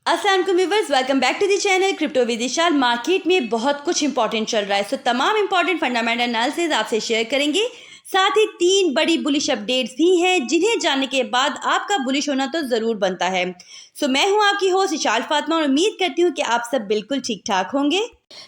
अस्सलाम वालेकुम viewers, welcome back to the channel crypto with Vishal. Market में बहुत कुछ इंपॉर्टेंट चल रहा है, सो तमाम इंपॉर्टेंट फंडामेंटल एनालिसिस आपसे शेयर करेंगे। साथ ही 3 बड़ी बुलिश अपडेट्स भी हैं जिन्हें जानने के बाद आपका बुलिश होना तो ज़रूर बनता है। सो मैं हूं आपकी होस्ट विशाल फातिमा और उम्मीद करती हूं कि आप सब बिल्कुल ठीक ठाक होंगे।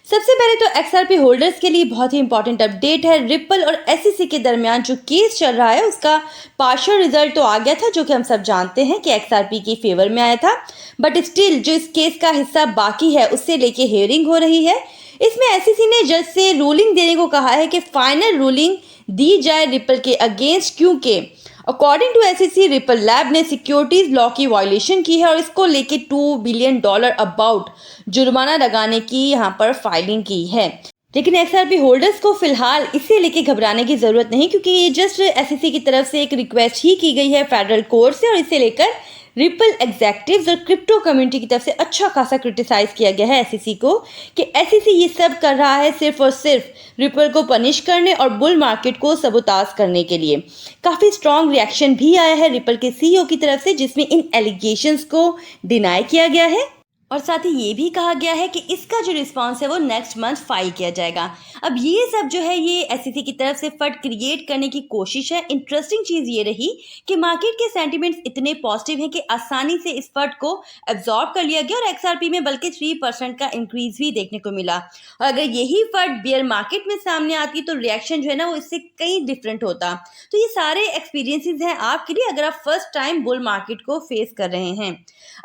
सबसे पहले तो XRP होल्डर्स के लिए बहुत ही इंपॉर्टेंट अपडेट है। रिपल और SEC के दरमियान जो केस चल रहा है उसका पार्शियल रिजल्ट तो आ गया था, जो कि हम सब जानते हैं कि XRP की फेवर में आया था, बट स्टिल जो इस केस का हिस्सा बाकी है उससे लेके हेयरिंग हो रही है। इसमें SEC ने जज से रूलिंग देने को कहा है कि फाइनल रूलिंग दी जाए रिपल के अगेंस्ट, क्योंकि according to SEC Ripple lab ने सिक्योरिटीज लॉ की वायलेशन की है और इसको लेके $2 बिलियन अबाउट जुर्माना लगाने की यहाँ पर फाइलिंग की है। लेकिन XRP होल्डर्स को फिलहाल इसे लेके घबराने की जरूरत नहीं, क्योंकि ये जस्ट SEC की तरफ से एक रिक्वेस्ट ही की गई है फेडरल कोर्ट से, और इसे लेकर रिपल एग्जेक्टिव्स और क्रिप्टो कम्युनिटी की तरफ से अच्छा खासा क्रिटिसाइज किया गया है SEC को कि SEC ये सब कर रहा है सिर्फ और सिर्फ रिपल को पनिश करने और बुल मार्केट को सबोताज करने के लिए। काफ़ी स्ट्रॉन्ग रिएक्शन भी आया है रिपल के CEO की तरफ से, जिसमें इन एलिगेशंस को डिनाई किया गया है और साथ ही ये भी कहा गया है कि इसका जो रिस्पांस है वो नेक्स्ट मंथ फाइल किया जाएगा। अब ये सब जो है ये SEC की तरफ से फट क्रिएट करने की कोशिश है। इंटरेस्टिंग चीज़ ये रही कि मार्केट के सेंटिमेंट्स इतने पॉजिटिव हैं कि आसानी से इस फट को एब्जॉर्ब कर लिया गया और XRP में बल्कि 3% का इंक्रीज भी देखने को मिला। और अगर यही फट बियर मार्केट में सामने आती तो रिएक्शन जो है ना वो इससे कई डिफरेंट होता। तो ये सारे एक्सपीरियंसेस हैं आपके लिए अगर आप फर्स्ट टाइम बुल मार्केट को फेस कर रहे हैं।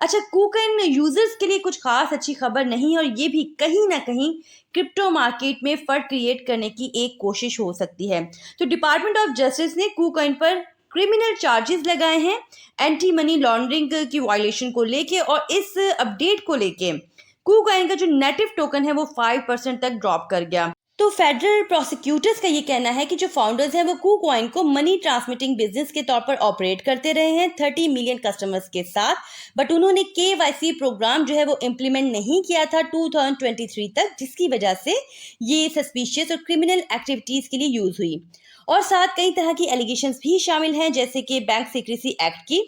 अच्छा, KuCoin यूजर्स के लिए कुछ खास अच्छी खबर नहीं, और ये भी कहीं ना कहीं क्रिप्टो मार्केट में फट क्रिएट करने की एक कोशिश हो सकती है। तो डिपार्टमेंट ऑफ जस्टिस ने KuCoin पर क्रिमिनल चार्जेस लगाए हैं एंटी मनी लॉन्ड्रिंग की वायलेशन को लेके, और इस अपडेट को लेके KuCoin का जो नेटिव टोकन है वो 5% तक ड्रॉप कर गया। तो फेडरल प्रोसिक्यूटर्स का ये कहना है कि जो फाउंडर्स हैं वो KuCoin को मनी ट्रांसमिटिंग बिजनेस के तौर पर ऑपरेट करते रहे हैं 30 मिलियन कस्टमर्स के साथ, बट उन्होंने KYC प्रोग्राम जो है वो इम्प्लीमेंट नहीं किया था 2023 तक, जिसकी वजह से ये सस्पिशियस और क्रिमिनल एक्टिविटीज के लिए यूज हुई। और साथ कई तरह की एलिगेशंस भी शामिल हैं, जैसे कि बैंक सीक्रेसी एक्ट की।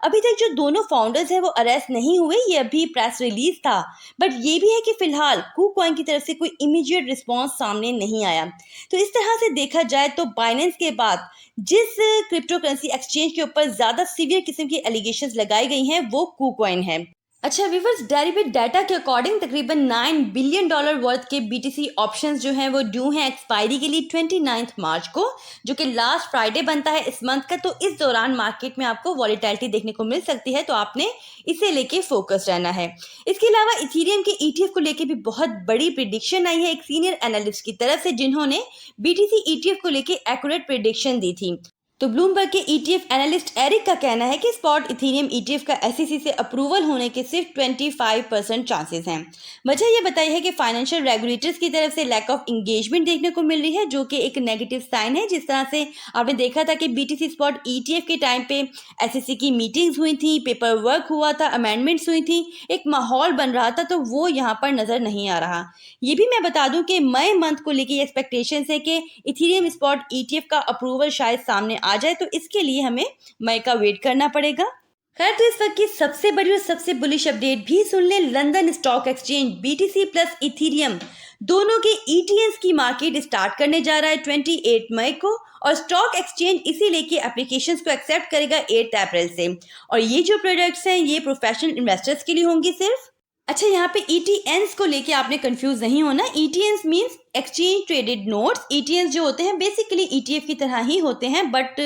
अभी तक जो दोनों फाउंडर्स हैं वो अरेस्ट नहीं हुए, ये अभी प्रेस रिलीज था, बट ये भी है कि फिलहाल KuCoin की तरफ से कोई इमीडिएट रिस्पांस सामने नहीं आया। तो इस तरह से देखा जाए तो बाइनेंस के बाद जिस क्रिप्टो करेंसी एक्सचेंज के ऊपर ज्यादा सीवियर किस्म की एलिगेशंस लगाई गई हैं वो KuCoin है। अच्छा व्यूअर्स, डेरिवेट डाटा के अकॉर्डिंग तकरीबन $9 बिलियन वर्थ के BTC ऑप्शंस जो हैं वो ड्यू हैं एक्सपायरी के लिए 29 मार्च को, जो कि लास्ट फ्राइडे बनता है इस मंथ का। तो इस दौरान मार्केट में आपको वॉलेटिलिटी देखने को मिल सकती है, तो आपने इसे लेके फोकस रहना है। इसके अलावा इथेरियम के ETF को लेके भी बहुत बड़ी प्रिडिक्शन आई है एक सीनियर एनालिस्ट की तरफ से, जिन्होंने BTC ETF को लेके एक्यूरेट प्रिडिक्शन दी थी। तो ब्लूमबर्ग के ETF एनालिस्ट एरिक का कहना है कि स्पॉट इथेरियम ETF का SEC से अप्रूवल होने के सिर्फ 25% चांसेस हैं। वजह यह बताई है कि फाइनेंशियल रेगुलेटर्स की तरफ से लैक ऑफ इंगेजमेंट देखने को मिल रही है, जो कि एक नेगेटिव साइन है। जिस तरह से आपने देखा था कि BTC स्पॉट ETF के टाइम पे SEC की मीटिंग्स हुई थी, पेपर वर्क हुआ था, अमेंडमेंट्स हुई थी, एक माहौल बन रहा था, तो वो यहाँ पर नजर नहीं आ रहा। ये भी मैं बता दूं कि मई मंथ को लेके एक्सपेक्टेशंस है कि इथेरियम स्पॉट ETF का अप्रूवल शायद सामने आ जाए, तो इसके लिए हमें मई का वेट करना पड़ेगा। खैर, तो इस वक्त की सबसे बड़ी और सबसे बुलिश अपडेट भी सुन ले। London stock exchange BTC plus Ethereum दोनों के ETNs की मार्केट स्टार्ट करने जा रहा है 28 मई को, और स्टॉक एक्सचेंज इसी लेके एप्लीकेशंस को एक्सेप्ट करेगा 8 अप्रैल से। और ये जो प्रोडक्ट्स हैं ये प्रोफेशनल इन्वेस्टर्स के लिए होंगी सिर्फ। अच्छा, यहाँ पे ETNs को लेके आपने कंफ्यूज नहीं होना। ETNs means exchange traded notes. ETNs जो होते हैं बेसिकली ETF की तरह ही होते हैं, बट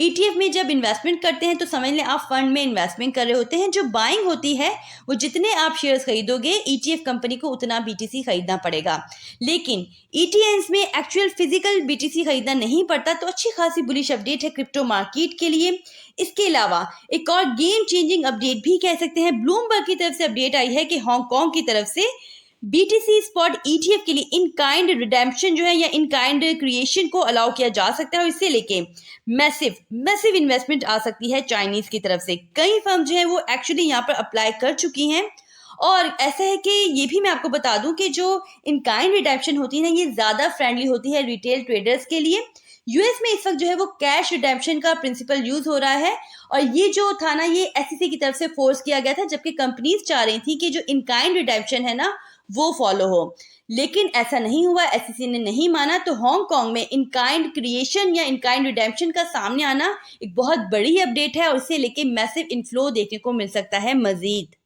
ETF में जब इन्वेस्टमेंट करते हैं तो समझ लें आप फंड में इन्वेस्टमेंट कर रहे होते हैं। जो बाइंग होती है वो जितने आप शेयर्स खरीदोगे ETF कंपनी को उतना BTC खरीदना पड़ेगा, लेकिन ETNs में एक्चुअल फिजिकल BTC खरीदना नहीं पड़ता। तो अच्छी खासी बुलिश अपडेट है क्रिप्टो मार्केट के लिए। इसके अलावा एक और गेम चेंजिंग अपडेट भी कह सकते हैं, ब्लूमबर्ग की तरफ से अपडेट आई है कि हांगकांग की तरफ से BTC स्पॉट ETF के लिए इन काइंड रिडेम्पशन जो है या इन काइंड क्रिएशन को अलाउ किया जा सकता है, और इससे लेके मैसिव इन्वेस्टमेंट आ सकती है चाइनीज की तरफ से। कई फर्म जो है वो एक्चुअली यहाँ पर अप्लाई कर चुकी हैं, और ऐसा है कि ये भी मैं आपको बता दूं कि जो इन काइंड रिडेम्पशन होती है ना ये ज़्यादा फ्रेंडली होती है रिटेल ट्रेडर्स के लिए, यूएस में इस वक्त जो है वो कैश रिडेम्पशन का प्रिंसिपल यूज हो रहा है और ये जो था ना ये एसईसी की तरफ से फोर्स किया गया था, जबकि कंपनीज चाह रही थी कि जो इन काइंड रिडेम्पशन है ना वो फॉलो हो, लेकिन ऐसा नहीं हुआ। एसईसी ने नहीं माना, तो हांगकांग में इन काइंड क्रिएशन या इन काइंड रिडेम्पशन का सामने आना एक बहुत बड़ी अपडेट है और इसे लेके मैसिव इनफ्लो देखने को मिल सकता है मजीद।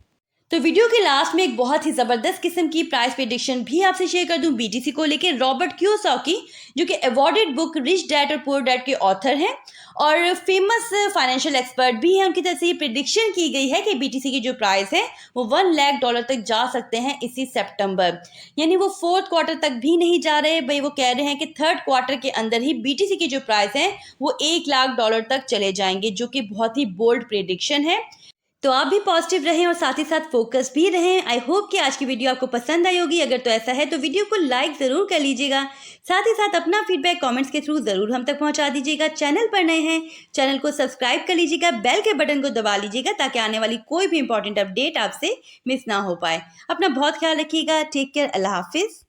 तो वीडियो के लास्ट में एक बहुत ही ज़बरदस्त किस्म की प्राइस प्रेडिक्शन भी आपसे शेयर कर दूं बीटीसी को लेके। रॉबर्ट कियोसाकी जो कि अवॉर्डेड बुक रिच डैड और पुअर डैड के ऑथर हैं और फेमस फाइनेंशियल एक्सपर्ट भी हैं, उनकी तरफ से ये प्रेडिक्शन की गई है कि बीटीसी की जो प्राइस है वो $1 लाख तक जा सकते हैं इसी सितंबर, यानी वो 4th क्वार्टर तक भी नहीं जा रहे भाई। वो कह रहे हैं कि 3rd क्वार्टर के अंदर ही बीटीसी की जो प्राइस है वो $1 लाख तक चले जाएंगे, जो कि बहुत ही बोल्ड प्रेडिक्शन है। तो आप भी पॉजिटिव रहें और साथ ही साथ फोकस भी रहें। आई होप कि आज की वीडियो आपको पसंद आई होगी। अगर तो ऐसा है तो वीडियो को लाइक ज़रूर कर लीजिएगा, साथ ही साथ अपना फीडबैक कमेंट्स के थ्रू ज़रूर हम तक पहुंचा दीजिएगा। चैनल पर नए हैं, चैनल को सब्सक्राइब कर लीजिएगा, बेल के बटन को दबा लीजिएगा ताकि आने वाली कोई भी इंपॉर्टेंट अपडेट आपसे मिस ना हो पाए। अपना बहुत ख्याल रखिएगा। Take care. अल्लाह हाफिज़।